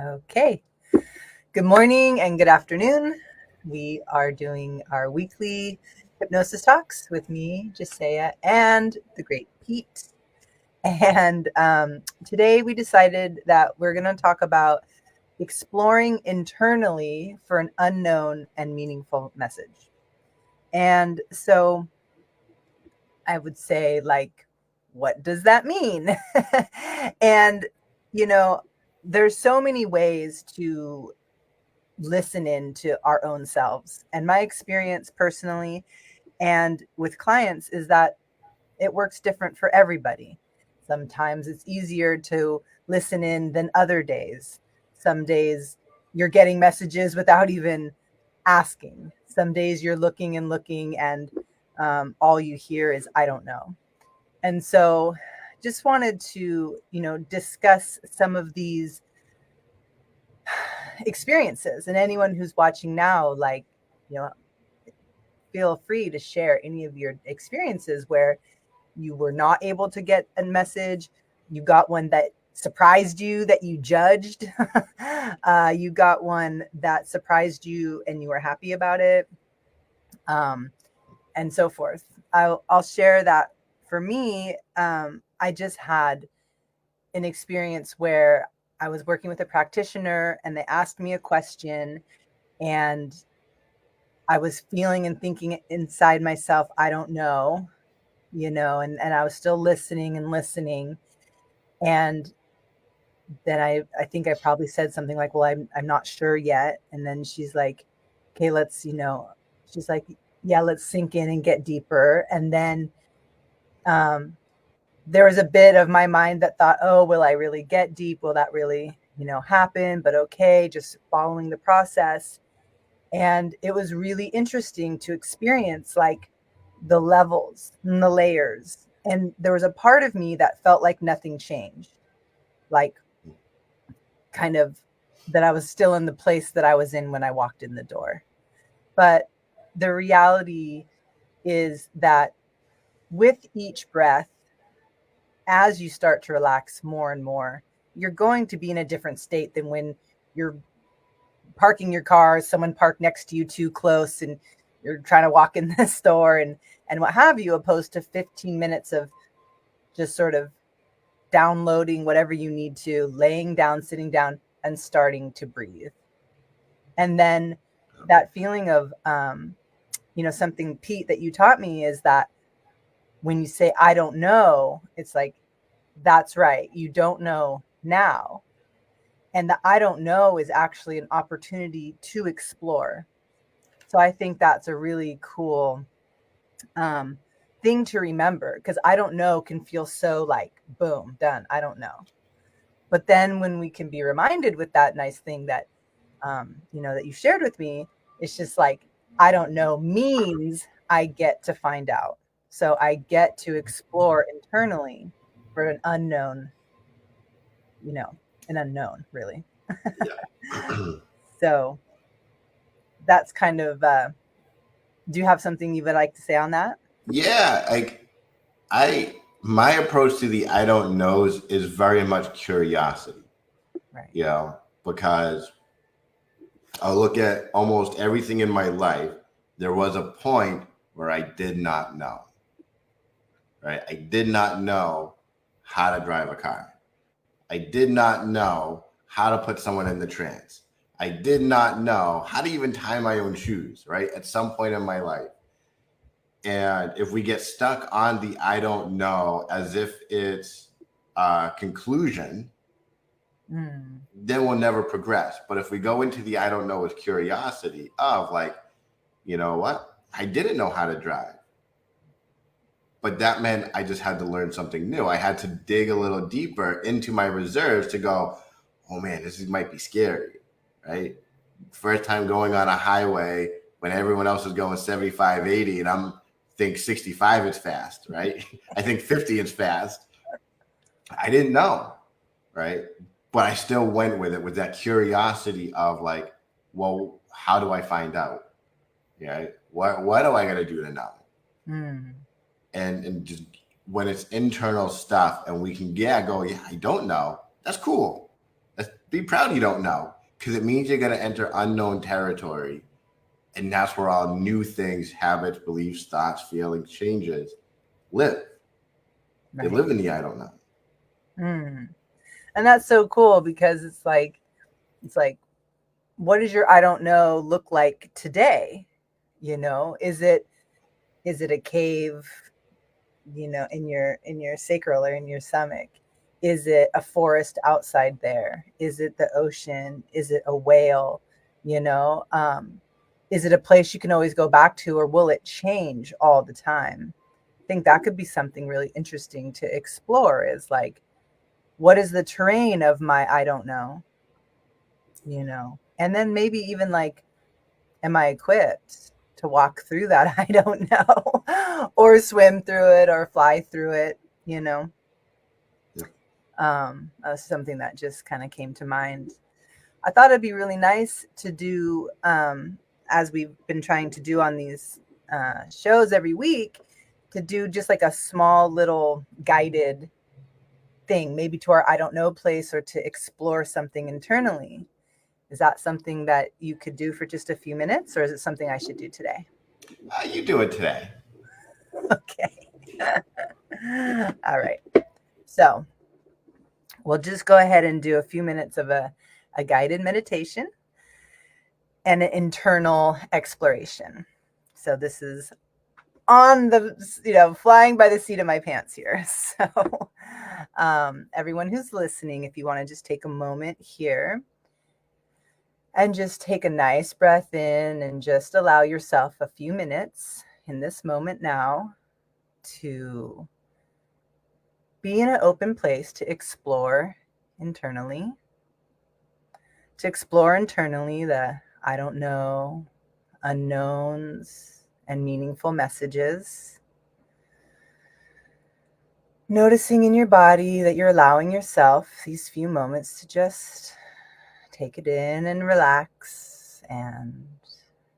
Okay. Good morning and good afternoon. We are doing our weekly hypnosis talks with me, Jessaiah, and the great Pete. And today we decided that we're going to talk about exploring internally for an unknown and meaningful message. And so I would say, like, what does that mean? And, you know, there's so many ways to listen in to our own selves. And my experience personally and with clients is that it works different for everybody. Sometimes it's easier to listen in than other days. Some days you're getting messages without even asking. Some days you're looking and looking, and all you hear is, I don't know. And so just wanted to, discuss some of these experiences. And anyone who's watching now, like, you know, feel free to share any of your experiences where you were not able to get a message. You got one that surprised you, that you judged. You got one that surprised you and you were happy about it, and so forth. I'll share that for me. I just had an experience where I was working with a practitioner and they asked me a question, and I was feeling and thinking inside myself, I don't know, and I was still listening and listening. And then I think I probably said something like, well, I'm not sure yet. And then she's like, okay, she's like, yeah, let's sink in and get deeper. And then there was a bit of my mind that thought, oh, will I really get deep? Will that really, happen? But okay, just following the process. And it was really interesting to experience, like, the levels and the layers. And there was a part of me that felt like nothing changed, like, kind of, that I was still in the place that I was in when I walked in the door. But the reality is that with each breath, as you start to relax more and more, you're going to be in a different state than when you're parking your car, someone parked next to you too close, and you're trying to walk in the store and what have you, opposed to 15 minutes of just sort of downloading whatever you need to, laying down, sitting down, and starting to breathe. And then that feeling of, something, Pete, that you taught me is that when you say, I don't know, it's like, that's right. You don't know now. And the I don't know is actually an opportunity to explore. So I think that's a really cool thing to remember, because I don't know can feel so like, boom, done. I don't know. But then when we can be reminded with that nice thing that, that you shared with me, it's just like, I don't know means I get to find out. So I get to explore internally for an unknown, really. Yeah. So that's kind of, do you have something you would like to say on that? Yeah, like my approach to the I don't knows is very much curiosity, Right. because I'll look at almost everything in my life. There was a point where I did not know, right? I did not know how to drive a car. I did not know how to put someone in the trance. I did not know how to even tie my own shoes, right? At some point in my life. And if we get stuck on the I don't know as if it's a conclusion, Mm. then we'll never progress. But if we go into the I don't know with curiosity of, like, you know what? I didn't know how to drive. But that meant I just had to learn something new. I had to dig a little deeper into my reserves to go, oh man, might be scary, right? First time going on a highway when everyone else is going 75, 80, and I'm think 65 is fast, right? I think 50 is fast. I didn't know, right? But I still went with it with that curiosity of, like, well, how do I find out? Yeah, what do I got to do to know? Mm. And just when it's internal stuff and we can, go, yeah, I don't know. That's cool. Be proud you don't know, because it means you're going to enter unknown territory. And that's where all new things, habits, beliefs, thoughts, feelings, changes live. They Right. live in the I don't know. Mm. And that's so cool because it's like, what does your I don't know look like today? Is it a cave, in your sacral or in your stomach? Is it a forest outside there? Is it the ocean? Is it a whale? You know, is it a place you can always go back to, or will it change all the time? I think that could be something really interesting to explore is like, what is the terrain of my I don't know? And then maybe even like, am I equipped to walk through that I don't know, or swim through it, or fly through it? You know, Yeah. something that just kind of came to mind. I thought it'd be really nice to do, as we've been trying to do on these shows every week, to do just like a small little guided thing, maybe to our I don't know place, or to explore something internally. Is that something that you could do for just a few minutes, or is it something I should do today? You do it today. Okay. All right. So we'll just go ahead and do a few minutes of a guided meditation and an internal exploration. So this is on the, flying by the seat of my pants here. So everyone who's listening, if you want to just take a moment here and just take a nice breath in, and just allow yourself a few minutes in this moment now to be in an open place to explore internally. To explore internally the I don't know, unknowns, and meaningful messages. Noticing in your body that you're allowing yourself these few moments to just take it in and relax, and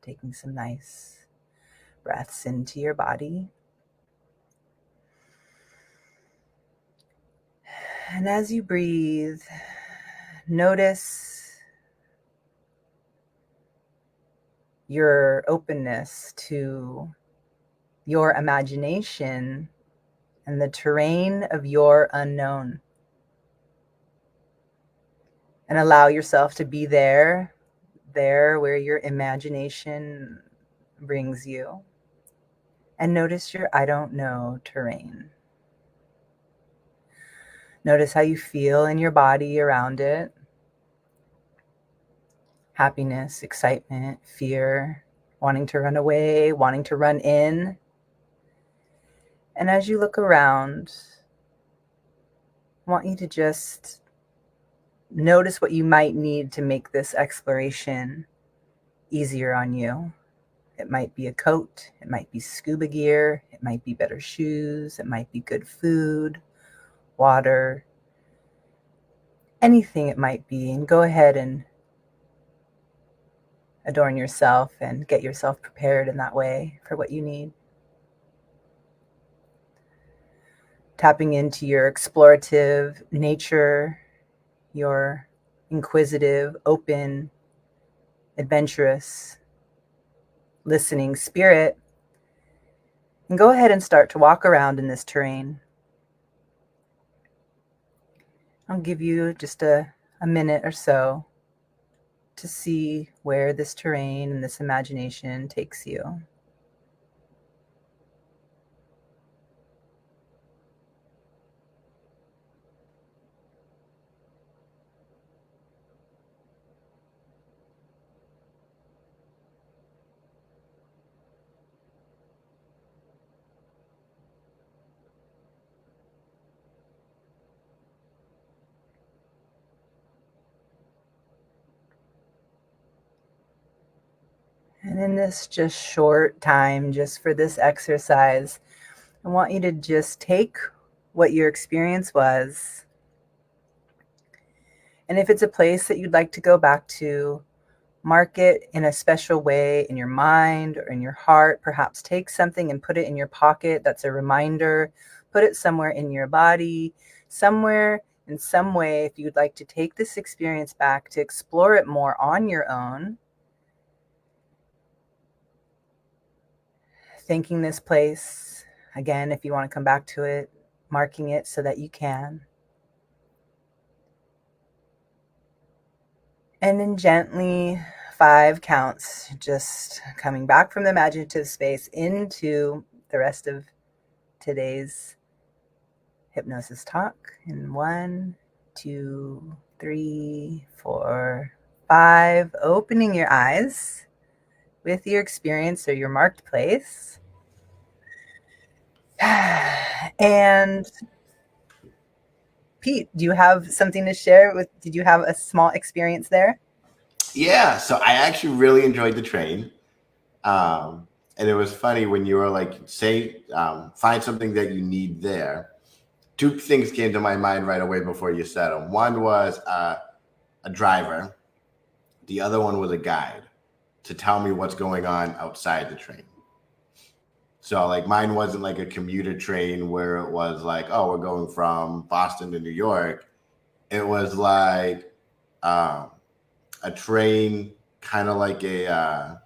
taking some nice breaths into your body. And as you breathe, notice your openness to your imagination and the terrain of your unknown. And allow yourself to be there where your imagination brings you. And notice your I don't know terrain. Notice how you feel in your body around it. Happiness, excitement, fear, wanting to run away, wanting to run in. And as you look around, I want you to just notice what you might need to make this exploration easier on you. It might be a coat, it might be scuba gear, it might be better shoes, it might be good food, water, anything it might be. And go ahead and adorn yourself and get yourself prepared in that way for what you need. Tapping into your explorative nature, your inquisitive, open, adventurous, listening spirit. And go ahead and start to walk around in this terrain. I'll give you just a minute or so to see where this terrain and this imagination takes you. And in this just short time, just for this exercise, I want you to just take what your experience was. And if it's a place that you'd like to go back to, mark it in a special way in your mind or in your heart. Perhaps take something and put it in your pocket. That's a reminder. Put it somewhere in your body, somewhere in some way, if you'd like to take this experience back to explore it more on your own, thanking this place, again, if you want to come back to it, marking it so that you can. And then gently, 5 counts, just coming back from the imaginative space into the rest of today's hypnosis talk. In 1, 2, 3, 4, 5, opening your eyes with your experience or your marked place. And Pete, do you have something to share with? Did you have a small experience there? Yeah, so I actually really enjoyed the train. And it was funny when you were like, say, find something that you need there. 2 things came to my mind right away before you said them. One was a driver. The other one was a guide to tell me what's going on outside the train. So like mine wasn't like a commuter train where it was like, oh, we're going from Boston to New York. It was like a train, kind of like a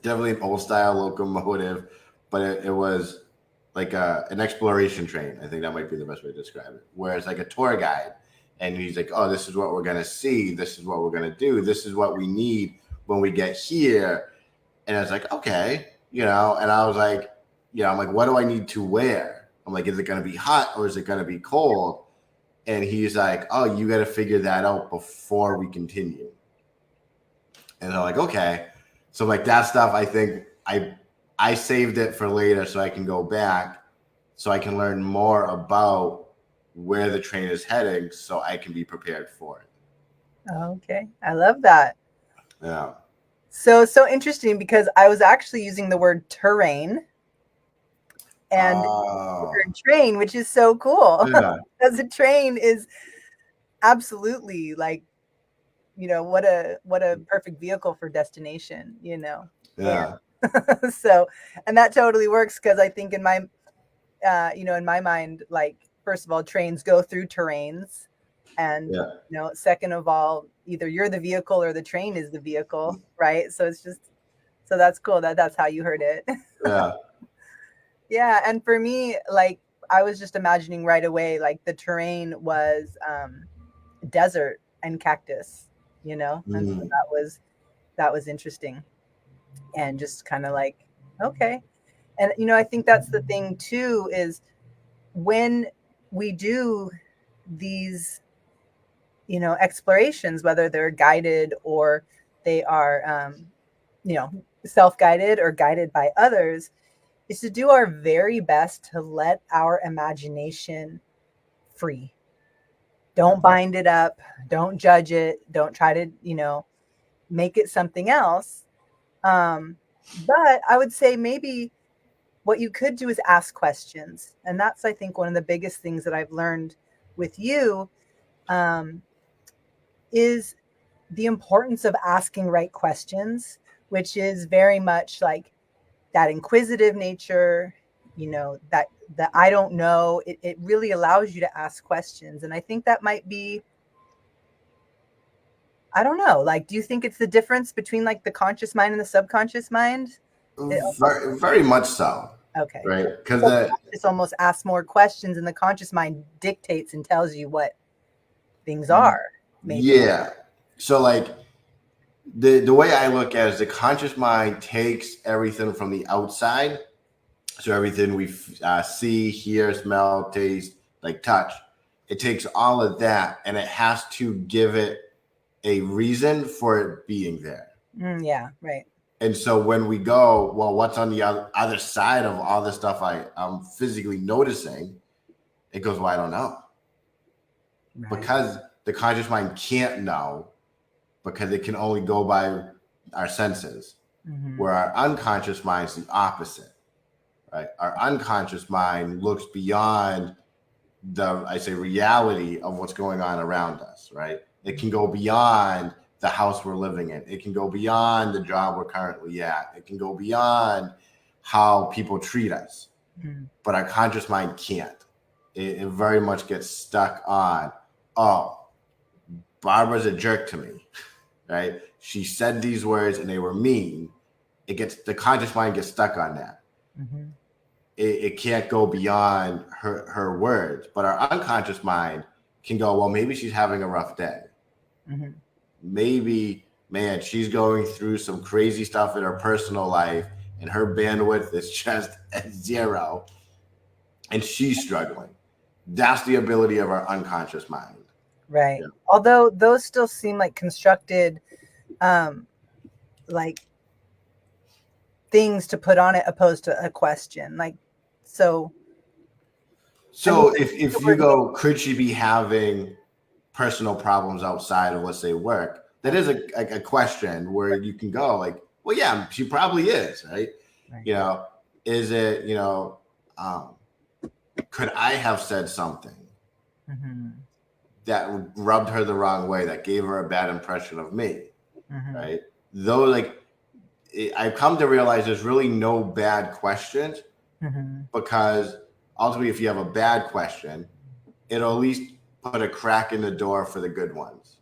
definitely an old style locomotive, but it was like an exploration train. I think that might be the best way to describe it. Where it's like a tour guide, and he's like, "Oh, this is what we're gonna see. This is what we're gonna do. This is what we need when we get here." And I was like, "Okay," And I was like, I'm like, "What do I need to wear?" I'm like, "Is it gonna be hot or is it gonna be cold?" And he's like, "Oh, you got to figure that out before we continue." And I'm like, "Okay." So like that stuff, I think I saved it for later so I can go back, so I can learn more about where the train is heading, so I can be prepared for it. Okay, I love that. Yeah. So interesting, because I was actually using the word terrain and train, which is so cool. Yeah. Because a train is absolutely like, what a perfect vehicle for destination, Yeah. And so, and that totally works, because I think in my in my mind, like, first of all, trains go through terrains, and second of all, either you're the vehicle or the train is the vehicle, right? So it's just, so that's cool that that's how you heard it. Yeah. Yeah, and for me, like, I was just imagining right away, like, the terrain was desert and cactus, and so that was interesting, and just kind of like, okay. And I think that's the thing too, is when we do these explorations, whether they're guided or they are self-guided or guided by others, is to do our very best to let our imagination free. Don't bind it up, don't judge it, don't try to make it something else. But I would say maybe what you could do is ask questions. And that's, I think, one of the biggest things that I've learned with you, is the importance of asking right questions, which is very much like that inquisitive nature, that I don't know. It really allows you to ask questions. And I think that might be, I don't know, like, do you think it's the difference between like the conscious mind and the subconscious mind? Very, very much so. Okay. Right. Because it's almost asks more questions, and the conscious mind dictates and tells you what things are. Maybe. Yeah. So like the way I look at it is the conscious mind takes everything from the outside. So everything we see, hear, smell, taste, like touch, it takes all of that, and it has to give it a reason for it being there. Yeah, right. And so when we go, well, what's on the other side of all this stuff I'm physically noticing? It goes, well, I don't know. Right. Because the conscious mind can't know, because it can only go by our senses, where our unconscious mind is the opposite. Right? Our unconscious mind looks beyond the reality of what's going on around us, right? It can go beyond the house we're living in. It can go beyond the job we're currently at. It can go beyond how people treat us. But our conscious mind can't. it very much gets stuck on, oh, Barbara's a jerk to me, right? She said these words and they were mean. The conscious mind gets stuck on that. Mm-hmm. It can't go beyond her words, but our unconscious mind can go, well, maybe she's having a rough day. Mm-hmm. Maybe, man, she's going through some crazy stuff in her personal life and her bandwidth is just at zero and she's struggling. That's the ability of our unconscious mind. Right. Yeah. Although those still seem like constructed, like things to put on it opposed to a question. Like, so. So if you go, could she be having personal problems outside of, let's say, work? That is a question where you can go like, well, yeah, she probably is, right? Right. Is it, could I have said something Mm-hmm. that rubbed her the wrong way, that gave her a bad impression of me, Mm-hmm. right? Though, like, I've come to realize there's really no bad questions Mm-hmm. because ultimately, if you have a bad question, it'll at least put a crack in the door for the good ones.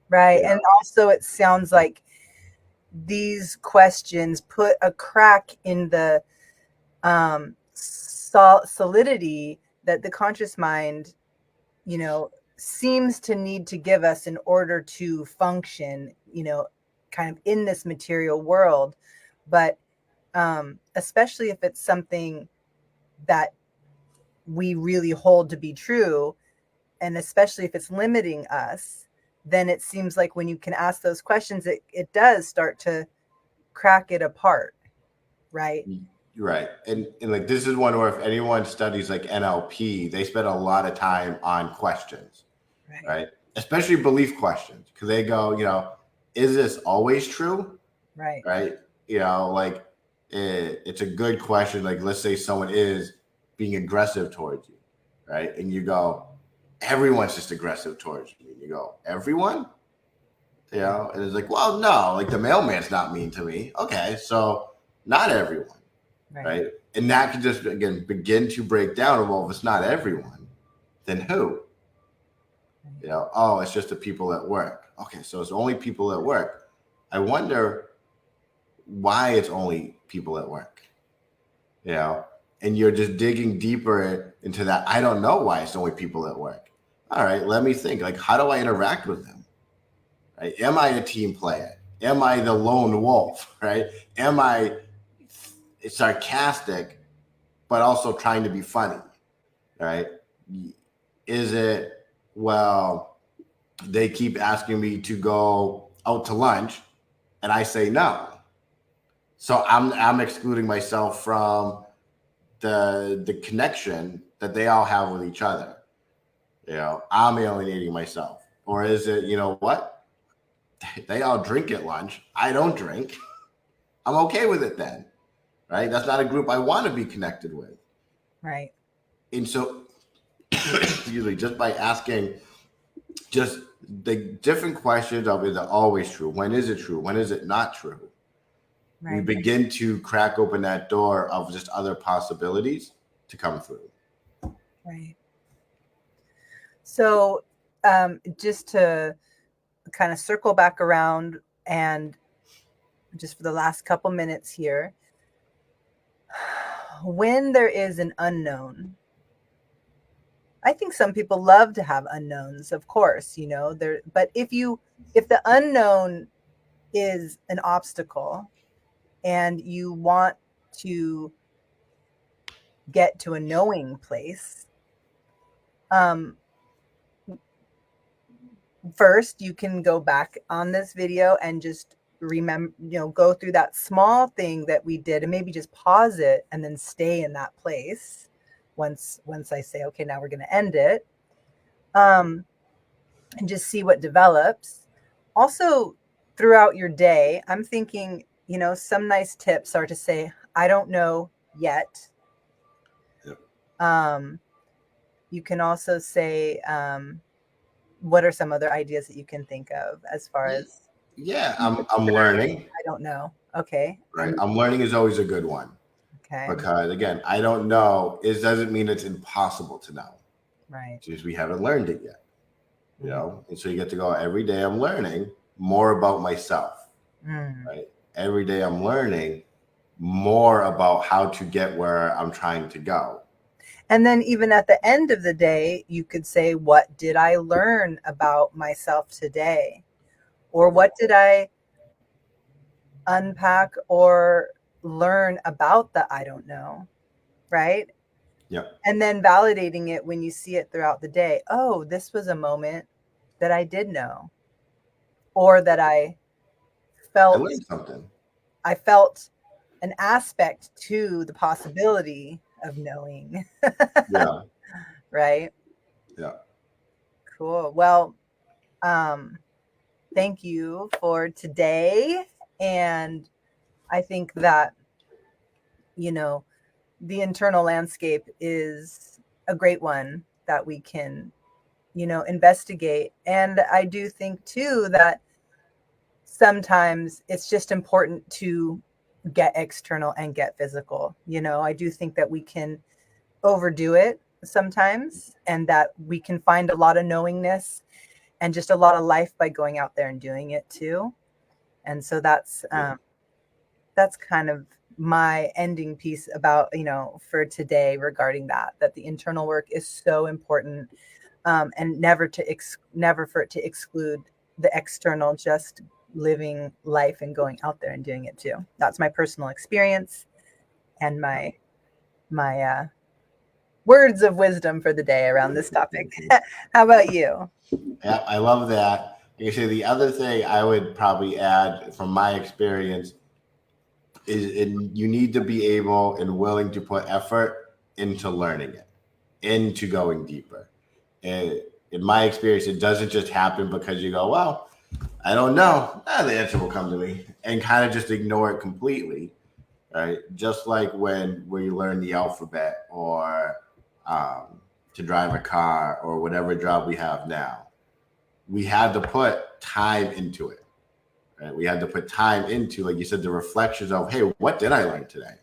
Right. Yeah. And also, it sounds like these questions put a crack in the solidity that the conscious mind, seems to need to give us in order to function, kind of in this material world. But especially if it's something that we really hold to be true, and especially if it's limiting us, then it seems like when you can ask those questions, it does start to crack it apart, right? Right. And like this is one where if anyone studies like NLP, they spend a lot of time on questions, right? Especially belief questions. Because they go, is this always true? Right. Right. Like it's a good question. Like, let's say someone is being aggressive towards you, right? And you go, everyone's just aggressive towards you. And you go, everyone? And it's like, well, no, like the mailman's not mean to me. Okay, so not everyone, right? And that can just, again, begin to break down. Well, if it's not everyone, then who? Oh, it's just the people at work. Okay, so it's only people at work. I wonder why it's only people at work, and you're just digging deeper into that. I don't know why it's only people at work. All right, let me think. Like, how do I interact with them? Right? Am I a team player? Am I the lone wolf? Right? Am I sarcastic, but also trying to be funny? Right? Is it, well, they keep asking me to go out to lunch and I say no. So I'm excluding myself from the connection that they all have with each other. I'm alienating myself. Or is it, what? They all drink at lunch. I don't drink. I'm okay with it then, right? That's not a group I want to be connected with. Right. And so, usually just by asking just the different questions of, is it always true? When is it true? When is it not true? Right. We begin to crack open that door of just other possibilities to come through. Right. So just to kind of circle back around and just for the last couple minutes here, when there is an unknown, I think some people love to have unknowns, of course, but if the unknown is an obstacle and you want to get to a knowing place, first you can go back on this video and just remember, go through that small thing that we did and maybe just pause it and then stay in that place once I say, okay, now we're going to end it, and just see what develops. Also, throughout your day, I'm thinking, some nice tips are to say, I don't know yet. Yep. You can also say, what are some other ideas that you can think of as far as? Yeah, I'm learning. I don't know. Okay. Right. I'm learning is always a good one. Okay. Because again, I don't know. It doesn't mean it's impossible to know. Right. It's just we haven't learned it yet. You Mm. know, and so you get to go every day. I'm learning more about myself. Mm. Right. Every day I'm learning more about how to get where I'm trying to go. And then even at the end of the day, you could say, what did I learn about myself today? Or what did I unpack or learn about the I don't know, right? Yep. And then validating it when you see it throughout the day. Oh, this was a moment that I did know, or that I felt learned something. I felt an aspect to the possibility of knowing. Yeah. Right? Yeah. Cool. Well, um, thank you for today. And I think that, you know, the internal landscape is a great one that we can, investigate. And I do think too that sometimes it's just important to get external and get physical. I do think that we can overdo it sometimes, and that we can find a lot of knowingness and just a lot of life by going out there and doing it too. And so that's kind of my ending piece about, for today regarding that the internal work is so important, and never for it to exclude the external, just living life and going out there and doing it too. That's my personal experience and my words of wisdom for the day around this topic. How about you? Yeah, I love that. Like I say, the other thing I would probably add from my experience is you need to be able and willing to put effort into learning it, into going deeper. And in my experience, it doesn't just happen because you go, well, I don't know. The answer will come to me, and kind of just ignore it completely. Right? Just like when we learn the alphabet or to drive a car or whatever job we have now, we had to put time into it. Right? We had to put time into, like you said, the reflections of, hey, what did I learn today?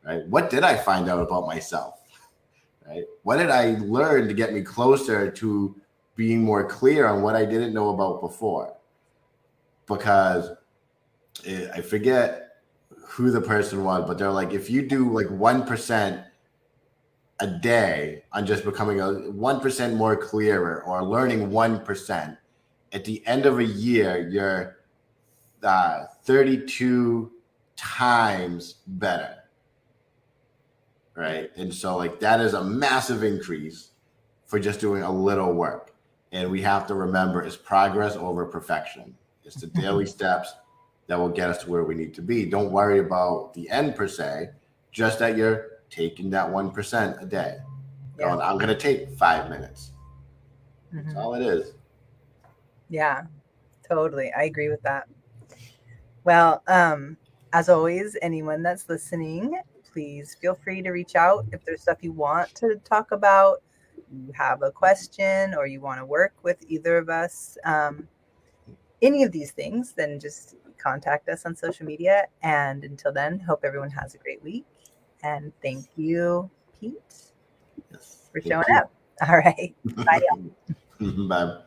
Right? What did I find out about myself? Right? What did I learn to get me closer to being more clear on what I didn't know about before? Because I forget who the person was, but they're like, if you do like 1% a day on just becoming a 1% more clearer or learning 1%, at the end of a year, you're 32 times better. Right. And so, like, that is a massive increase for just doing a little work. And we have to remember it's progress over perfection. It's the daily steps that will get us to where we need to be. Don't worry about the end per se, just that you're taking that 1% a day. Yeah. Going, I'm going to take 5 minutes. That's Mm-hmm. all it is. Yeah, totally. I agree with that. Well, as always, anyone that's listening, please feel free to reach out if there's stuff you want to talk about, you have a question, or you want to work with either of us. Any of these things, then just contact us on social media. And until then, hope everyone has a great week. And thank you, Pete, Yes. for Thank showing you. up. All right. Bye. Bye.